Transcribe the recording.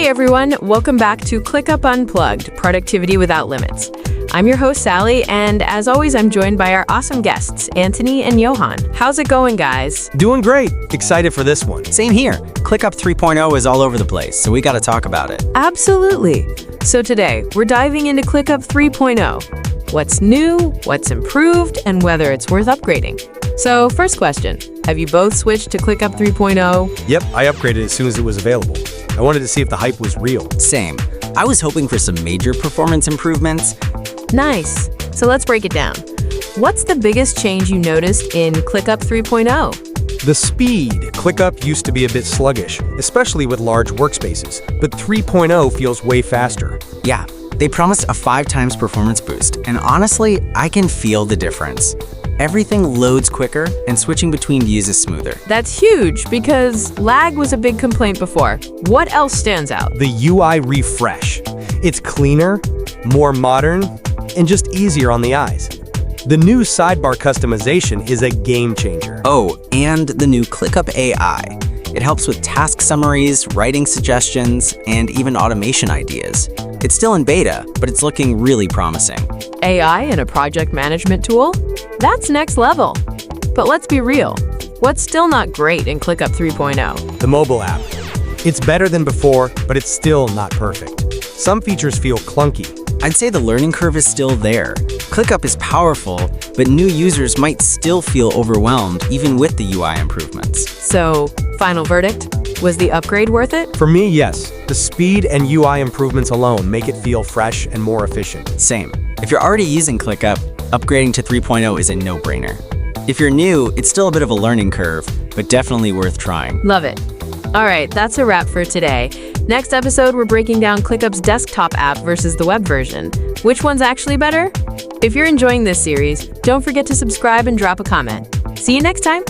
Hey everyone, welcome back to ClickUp Unplugged, Productivity Without Limits. I'm your host, Sally, and as always, I'm joined by our awesome guests, Antony and Johan. How's it going, guys? Doing great. Excited for this one. Same here. ClickUp 3.0 is all over the place, so we gotta talk about it. Absolutely. So today, we're diving into ClickUp 3.0. What's new, what's improved, and whether it's worth upgrading. So, first question, have you both switched to ClickUp 3.0? Yep, I upgraded as soon as it was available. I wanted to see if the hype was real. Same. I was hoping for some major performance improvements. Nice. So let's break it down. What's the biggest change you noticed in ClickUp 3.0? The speed. ClickUp used to be a bit sluggish, especially with large workspaces, but 3.0 feels way faster. Yeah, they promised a 5 times performance boost, and honestly, I can feel the difference. Everything loads quicker, and switching between views is smoother. That's huge, because lag was a big complaint before. What else stands out? The UI refresh. It's cleaner, more modern, and just easier on the eyes. The new sidebar customization is a game changer. Oh, and the new ClickUp AI. It helps with task summaries, writing suggestions, and even automation ideas. It's still in beta, but it's looking really promising. AI in a project management tool? That's next level. But let's be real. What's still not great in ClickUp 3.0? The mobile app. It's better than before, but it's still not perfect. Some features feel clunky. I'd say the learning curve is still there. ClickUp is powerful, but new users might still feel overwhelmed even with the UI improvements. So, final verdict? Was the upgrade worth it? For me, yes. The speed and UI improvements alone make it feel fresh and more efficient. Same. If you're already using ClickUp, upgrading to 3.0 is a no-brainer. If you're new, it's still a bit of a learning curve, but definitely worth trying. Love it. All right, that's a wrap for today. Next episode, we're breaking down ClickUp's desktop app versus the web version. Which one's actually better? If you're enjoying this series, don't forget to subscribe and drop a comment. See you next time.